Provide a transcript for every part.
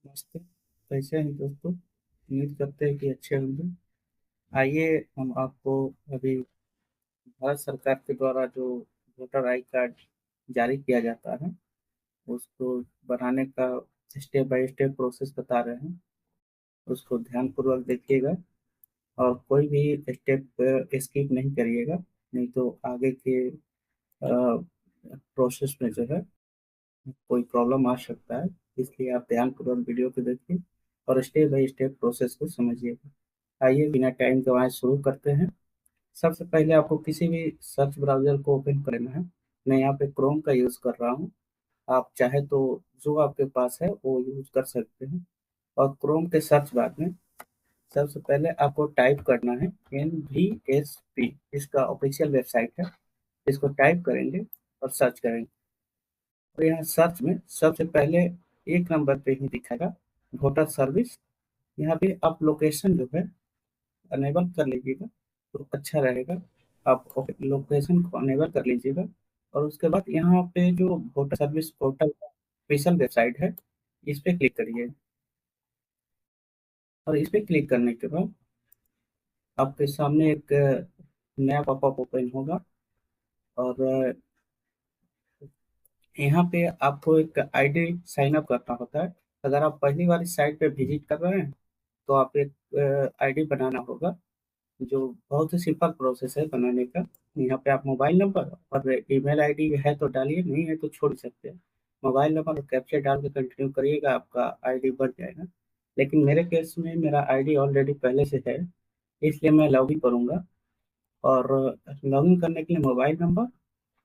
नमस्ते। कैसे हैं दोस्तों? उम्मीद करते हैं कि अच्छे होंगे। आइए हम आपको अभी भारत सरकार के द्वारा जो वोटर आई कार्ड जारी किया जाता है उसको बनाने का स्टेप बाय स्टेप प्रोसेस बता रहे हैं। उसको ध्यानपूर्वक देखिएगा और कोई भी स्टेप स्किप नहीं करिएगा, नहीं तो आगे के प्रोसेस में जो है कोई प्रॉब्लम आ सकता है। इसलिए आप ध्यानपूर्वक वीडियो को देखिए और स्टेप बाय स्टेप प्रोसेस को समझिएगा। आइए बिना टाइम गंवाए शुरू करते हैं। सबसे पहले आपको किसी भी सर्च ब्राउज़र को ओपन करना है। मैं यहाँ पे क्रोम का यूज़ कर रहा हूँ। आप चाहे तो जो आपके पास है वो यूज़ कर सकते हैं। और क्रोम के सर्च बार में सबसे पहले आपको टाइप करना है NVSP। इसका ऑफिशियल वेबसाइट है। इसको टाइप करेंगे और सर्च करेंगे। तो यहाँ सर्च में सबसे पहले एक नंबर पे ही दिखेगा वोटर सर्विस। यहाँ पे आप लोकेशन जो है अनेबल कर लीजिएगा तो अच्छा रहेगा। आप लोकेशन को अनेबल कर लीजिएगा और उसके बाद यहाँ पे जो वोटर सर्विस पोर्टल का ऑफिशियल वेबसाइट है इस पे क्लिक करिए। और इस पे क्लिक करने के बाद आपके सामने एक नया पॉपअप ओपन होगा। और यहाँ पे आपको एक आईडी साइन अप करना होता है। अगर आप पहली बार इस साइट पे विजिट कर रहे हैं तो आप एक आईडी बनाना होगा, जो बहुत ही सिंपल प्रोसेस है बनाने का। यहाँ पे आप मोबाइल नंबर और ईमेल आईडी है तो डालिए, नहीं है तो छोड़ सकते हैं। मोबाइल नंबर और कैप्चर डाल के कंटिन्यू करिएगा, आपका आईडी बन जाएगा। लेकिन मेरे केस में मेरा आईडी ऑलरेडी पहले से है, इसलिए मैं लॉगिन करूँगा। और लॉगिन करने के लिए मोबाइल नंबर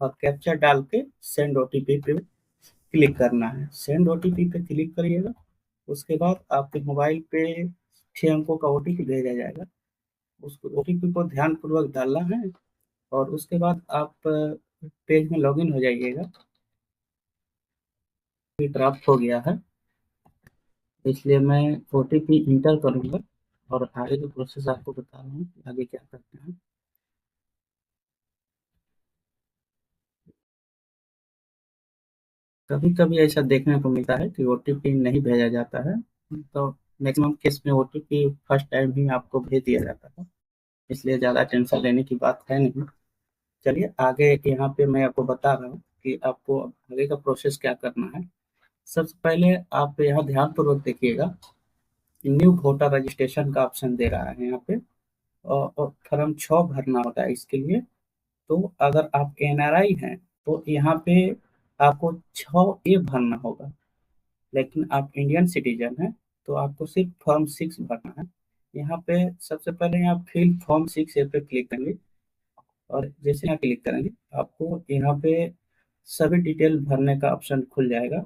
और कैप्चर डाल के सेंड ओटीपी पे क्लिक करना है। सेंड ओटीपी पे क्लिक करिएगा। उसके बाद आपके मोबाइल पे 6 अंकों का ओटीपी भेजा जाएगा। उस ओटीपी को ध्यानपूर्वक डालना है और उसके बाद आप पेज में लॉगिन हो जाइएगा। ये प्राप्त हो गया है, इसलिए मैं ओटीपी इंटर करूंगा और आगे की प्रोसेस आपको बता रहा हूँ कि आगे क्या करते हैं। कभी कभी ऐसा देखने को मिलता है कि ओटीपी नहीं भेजा जाता है, तो मैक्सिमम केस में ओटीपी फर्स्ट टाइम ही आपको भेज दिया जाता है, इसलिए ज़्यादा टेंशन लेने की बात है नहीं। चलिए आगे यहाँ पे मैं आपको बता रहा हूँ कि आपको आगे का प्रोसेस क्या करना है। सबसे पहले आप यहाँ ध्यानपूर्वक देखिएगा, न्यू वोटर रजिस्ट्रेशन का ऑप्शन दे रहा है यहाँ पे। और फॉर्म 6 भरना होता है इसके लिए। तो अगर आप एनआरआई हैं तो यहाँ पे आपको 6A भरना होगा। लेकिन आप इंडियन सिटीजन हैं तो आपको सिर्फ फॉर्म 6 भरना है। यहाँ पे सबसे पहले आप फिल फॉर्म 6A पे क्लिक करेंगे। और जैसे यहाँ क्लिक करेंगे आपको यहाँ पे सभी डिटेल भरने का ऑप्शन खुल जाएगा,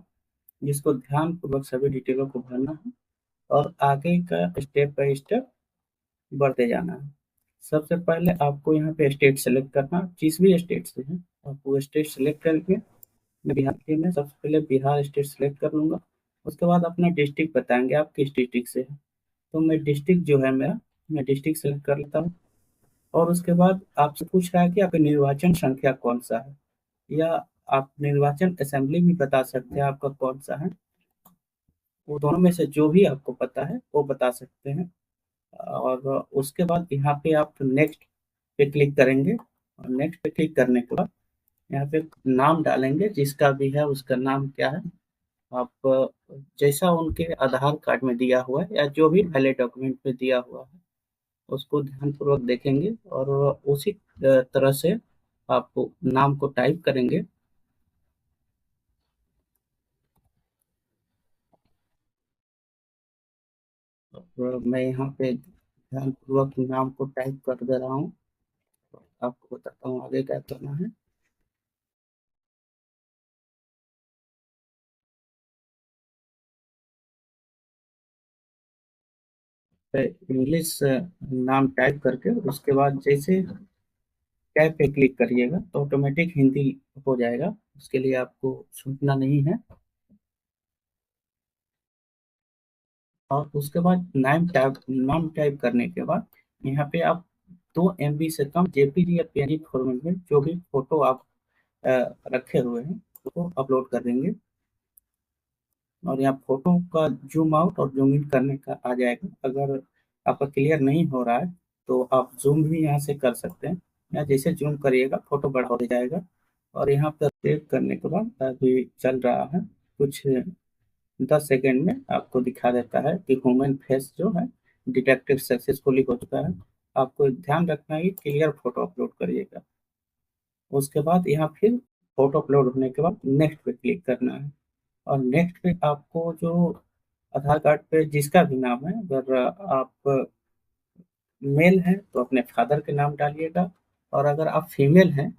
जिसको ध्यानपूर्वक सभी डिटेलों को भरना है और आगे का स्टेप बाय स्टेप बढ़ते जाना है। सबसे पहले आपको यहाँ पे स्टेट सेलेक्ट करना, जिस भी स्टेट से है आप वो स्टेट सेलेक्ट करके। मैं बिहार के में सबसे पहले बिहार स्टेट सेलेक्ट कर लूँगा। उसके बाद अपना डिस्ट्रिक्ट बताएंगे आप किस डिस्ट्रिक्ट से है। तो मैं डिस्ट्रिक्ट जो है मेरा, मैं डिस्ट्रिक्ट सेलेक्ट कर लेता हूँ। और उसके बाद आपसे पूछ रहा है कि आपका निर्वाचन संख्या कौन सा है, या आप निर्वाचन असेंबली भी बता सकते हैं आपका कौन सा है। वो दोनों में से जो भी आपको पता है वो बता सकते हैं। और उसके बाद यहाँ पे आप नेक्स्ट पे क्लिक करेंगे। और नेक्स्ट पे क्लिक करने के बाद यहाँ पे नाम डालेंगे, जिसका भी है उसका नाम क्या है। आप जैसा उनके आधार कार्ड में दिया हुआ है या जो भी वैलिड डॉक्यूमेंट में दिया हुआ है उसको ध्यानपूर्वक देखेंगे और उसी तरह से आप नाम को टाइप करेंगे। और मैं यहाँ पे ध्यानपूर्वक नाम को टाइप कर दे रहा हूँ। आपको बताता हूँ आगे क्या करना है। इंग्लिश नाम टाइप करके उसके बाद जैसे टैब पे क्लिक करिएगा तो ऑटोमेटिक हिंदी हो जाएगा, उसके लिए आपको सोचना नहीं है। और उसके बाद नाम टाइप करने के बाद यहाँ पे आप 2 MB से कम जेपीजी या पीएनजी फॉर्मेट में जो भी फोटो आप अ, रखे हुए हैं उसको अपलोड कर देंगे। और यहाँ फोटो का जूम आउट और जूम इन करने का आ जाएगा। अगर आपका क्लियर नहीं हो रहा है तो आप जूम भी यहाँ से कर सकते हैं। या जैसे जूम करिएगा फोटो बड़ा हो जाएगा। और यहाँ पर सेव करने के बाद अभी चल रहा है, कुछ 10 सेकेंड में आपको दिखा देता है कि ह्यूमन फेस जो है डिटेक्टेड सक्सेसफुली हो चुका है। आपको ध्यान रखना है कि क्लियर फोटो अपलोड करिएगा। उसके बाद यहाँ फिर फोटो अपलोड होने के बाद नेक्स्ट पे क्लिक करना है। और नेक्स्ट पे आपको जो आधार कार्ड पे जिसका भी नाम है, अगर आप मेल हैं तो अपने फादर के नाम डालिएगा। और अगर आप फीमेल हैं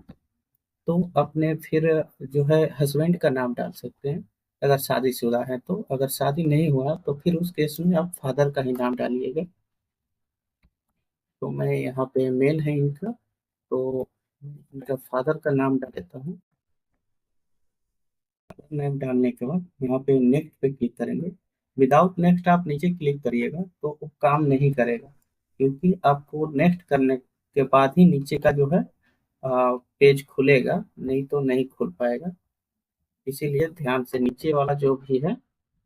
तो अपने फिर जो है हस्बैंड का नाम डाल सकते हैं। अगर शादीशुदा है तो, अगर शादी नहीं हुआ तो फिर उस केस में आप फादर का ही नाम डालिएगा। तो मैं यहाँ पे मेल है इनका, तो इनका फादर का नाम डाल देता हूँ। नेम डालने के बाद यहाँ पे नेक्स्ट पे क्लिक करेंगे। विदाउट नेक्स्ट आप नीचे क्लिक करिएगा तो वो काम नहीं करेगा, क्योंकि आपको नेक्स्ट करने के बाद ही नीचे का जो है पेज खुलेगा, नहीं तो नहीं खुल पाएगा। इसीलिए ध्यान से नीचे वाला जो भी है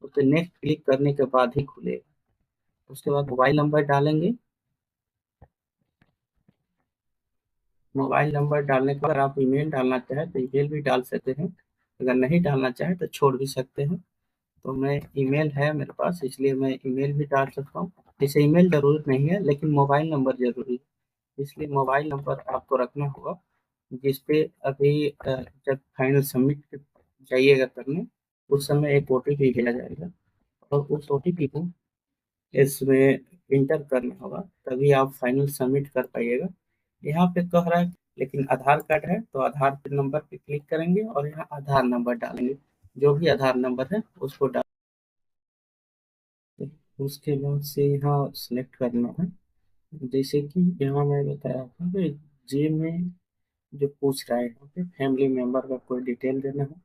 उसे नेक्स्ट क्लिक करने के बाद ही खुलेगा। उसके बाद मोबाइल नंबर डालेंगे। मोबाइल नंबर डालने के बाद आप ईमेल डालना चाहें तो ईमेल भी डाल सकते हैं। अगर नहीं डालना चाहें तो छोड़ भी सकते हैं। तो मैं ईमेल है मेरे पास, इसलिए मैं ईमेल भी डाल सकता हूँ। इसे ईमेल जरूरत नहीं है लेकिन मोबाइल नंबर जरूरी है, इसलिए मोबाइल नंबर आपको रखना होगा। जिस पे अभी जब फाइनल सबमिट जाइएगा करने, उस समय एक ओटीपी भेजा जाएगा और उस ओटीपी को इसमें इंटर करना होगा, तभी आप फाइनल सबमिट कर पाइएगा। यहाँ पे कह रहा है लेकिन आधार कार्ड है तो आधार पे नंबर पे क्लिक करेंगे और यहाँ आधार नंबर डालेंगे। जो भी आधार नंबर है उसको डाल, उसके बाद से यहाँ सेलेक्ट करना है। जैसे कि यहाँ मैं बताया था कि जे में जो पूछ रहा है यहाँ पे फैमिली मेंबर का कोई डिटेल देना है।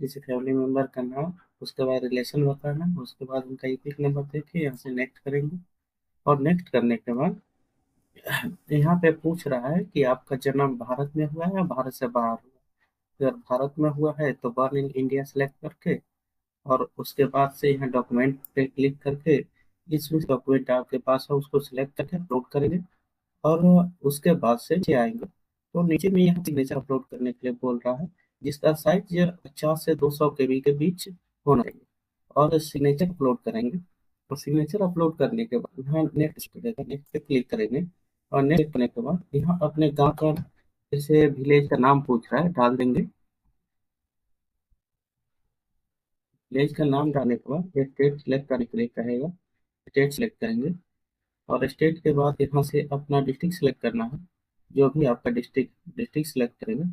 जैसे फैमिली मेंबर का नाम, उसके बाद रिलेशन बताना, उसके बाद उनका ईपिक नंबर देके यहाँ से नेक्स्ट करेंगे। और नेक्स्ट करने के बाद यहाँ पे पूछ रहा है कि आपका जन्म भारत में हुआ है या भारत से बाहर हुआ। अगर भारत में हुआ है तो बर्न इन इंडिया सेलेक्ट करके, और उसके बाद से यहाँ डॉक्यूमेंट पे क्लिक करके जिस भी डॉक्यूमेंट आपके पास है उसको सिलेक्ट करके अपलोड करेंगे। और उसके बाद से नीचे आएंगे तो नीचे में यहाँ सिग्नेचर अपलोड करने के लिए बोल रहा है, जिसका साइज 50 से 200 KB के बीच होना चाहिए। और सिग्नेचर अपलोड करेंगे। और सिग्नेचर अपलोड करने के बाद यहाँ नेक्स्ट नेक्स्ट पे क्लिक करेंगे। और नेक्स्ट करने के बाद यहाँ अपने गांव का, जैसे विलेज का नाम पूछ रहा है, डाल देंगे। विलेज का नाम डालने के बाद स्टेट सिलेक्ट करने के लिए कहेगा, स्टेट सिलेक्ट करेंगे। और स्टेट के बाद यहाँ से अपना डिस्ट्रिक्ट सिलेक्ट करना है, जो भी आपका डिस्ट्रिक्ट डिस्ट्रिक्ट सिलेक्ट करेंगे।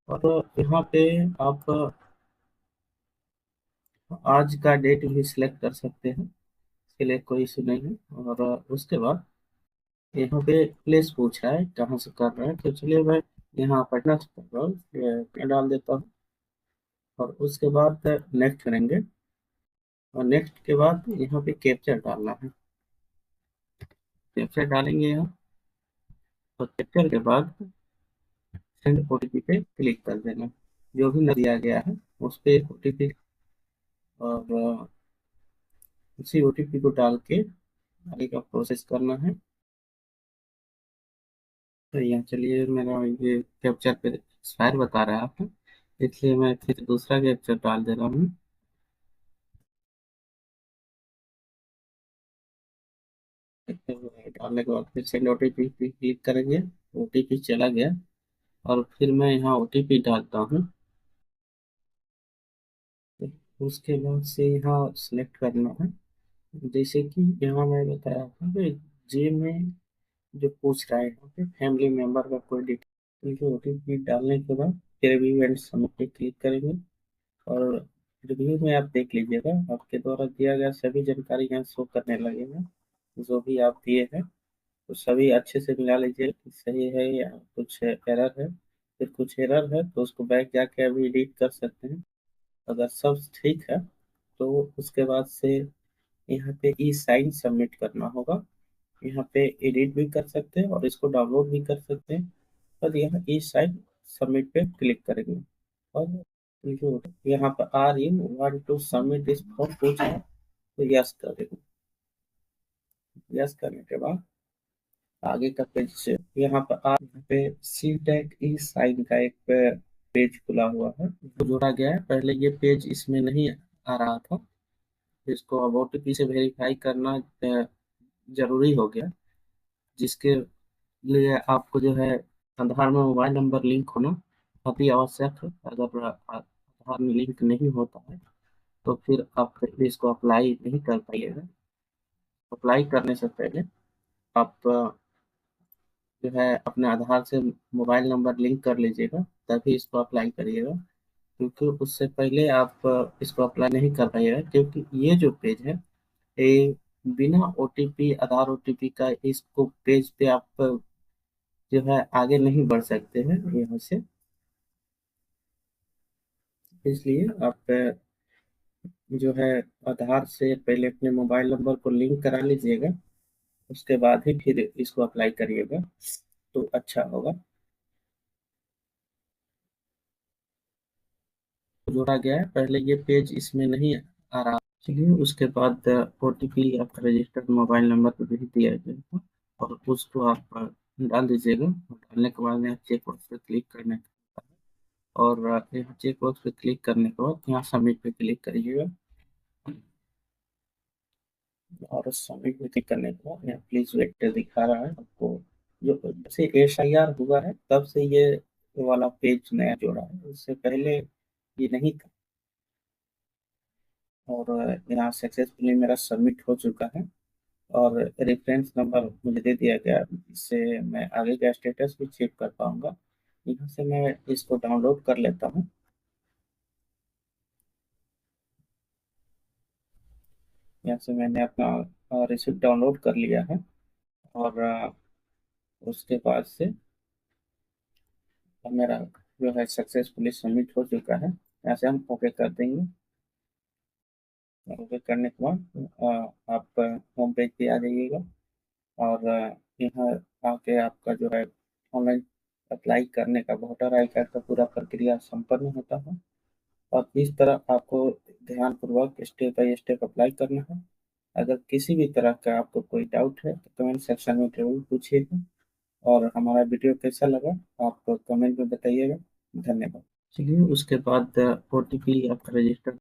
और यहाँ पे आप आज का डेट भी सिलेक्ट कर सकते हैं, इसके लिए कोई इशू नहीं है। और उसके बाद यहाँ पे प्लेस पूछ रहा है कहाँ से कर रहा है, तो चलिए मैं यहाँ पटना से कर रहा हूँ, ये डाल देता हूँ। और उसके बाद नेक्स्ट करेंगे। और नेक्स्ट के बाद यहाँ पे कैप्चर डालना है। कैप्चर डालेंगे यहाँ। और कैप्चर के बाद सेंड ओटीपी पे क्लिक कर देना। जो भी न दिया गया है उस पे ओटीपी, और उसी ओटीपी को डाल के आगे का प्रोसेस करना है। तो यहाँ चलिए मेरा ये कैप्चर पे एक्सपायर बता रहा है, इसलिए मैं फिर दूसरा कैप्चर डाल दे रहा हूँ। डालने के बाद फिर सेंड ओटीपी पे क्लिक करेंगे। ओटीपी चला गया। और फिर मैं यहाँ ओटीपी डालता हूँ। उसके बाद से यहाँ सेलेक्ट करना है। जैसे कि यहाँ मैं बताया था कि जे में जो पूछ रहा है यहाँ पे फैमिली मेंबर का कोई डिटेल, ओटीपी डालने के बाद रिव्यू एंड सबमिट पे क्लिक करेंगे। और रिव्यू में आप देख लीजिएगा आपके द्वारा दिया गया सभी जानकारी यहाँ शो करने लगेगा। जो भी आप दिए हैं तो सभी अच्छे से मिला लीजिए कि सही है या कुछ एरर है। फिर कुछ एरर है तो उसको बैक जाके अभी एडिट कर सकते हैं। अगर सब ठीक है तो उसके बाद से यहाँ पे ई साइन सबमिट करना होगा। यहाँ पे एडिट भी कर सकते हैं और इसको डाउनलोड भी कर सकते हैं। और यहाँ ई साइन सबमिट पे क्लिक करेंगे। और तो यहाँ पर are you want to submit this form पूछा है, तो यस कर देना। यस करने के बाद आगे का पेज से यहाँ पर आ यहाँ पे सी टेक ई साइन का एक पेज खुला हुआ है, जो जोड़ा गया है। पहले ये पेज इसमें नहीं आ रहा था, इसको अब ओटीपी से वेरीफाई करना जरूरी हो गया, जिसके लिए आपको जो है आधार में मोबाइल नंबर लिंक होना अति आवश्यक है। अगर आधार में लिंक नहीं होता है तो फिर आप इसको अप्लाई नहीं कर पाइएगा। अप्लाई करने से पहले आप जो है अपने आधार से मोबाइल नंबर लिंक कर लीजिएगा, तभी इसको अप्लाई करिएगा। क्योंकि उससे पहले आप इसको अप्लाई नहीं कर पाइएगा, क्योंकि ये जो पेज है ये बिना ओटीपी आधार ओटीपी का इसको पेज पे आप जो है आगे नहीं बढ़ सकते हैं यहाँ से। इसलिए आप जो है आधार से पहले अपने मोबाइल नंबर को लिंक करा लीजिएगा, उसके बाद ही फिर इसको अप्लाई करिएगा तो अच्छा होगा। जोड़ा गया है, पहले ये पेज इसमें नहीं आ रहा। चलिए उसके बाद ओटीपी आपका रजिस्टर्ड मोबाइल नंबर पर भेज दिया जाएगा और उसको आप डाल दीजिएगा। डालने के बाद यहाँ चेक बॉक्स पे क्लिक करने का है, और यहाँ चेक बॉक्स पे क्लिक करने के बाद यहाँ सबमिट पे क्लिक करिएगा। और सबमिट पे क्लिक करने के बाद यहाँ प्लीज वेट दिखा रहा है आपको। जो जब से एसआईआर हुआ है तब से ये वाला पेज नया जोड़ा है, इससे पहले ये नहीं था। और यहाँ सक्सेसफुली मेरा सबमिट हो चुका है और रेफरेंस नंबर मुझे दे दिया गया, इससे मैं आगे का स्टेटस भी चेक कर पाऊंगा। यहाँ से मैं इसको डाउनलोड कर लेता हूँ। यहाँ से मैंने अपना रिसिप्ट डाउनलोड कर लिया है और उसके बाद से मेरा जो है सक्सेसफुली सबमिट हो चुका है। यहाँ से हम ओके कर देंगे। ओके करने के बाद आप होम पेज पे आ जाइएगा और यहाँ आके आपका जो है ऑनलाइन अप्लाई करने का वोटर आई कार्ड का पूरा प्रक्रिया संपन्न होता है। और इस तरह आपको ध्यानपूर्वक स्टेप बाय स्टेप अप्लाई करना है। अगर किसी भी तरह का आपको कोई डाउट है तो कमेंट सेक्शन में जरूर पूछिएगा। और हमारा वीडियो कैसा लगा आप कमेंट में बताइएगा। धन्यवाद। चलिए उसके बाद ओटीपी आपका रजिस्टर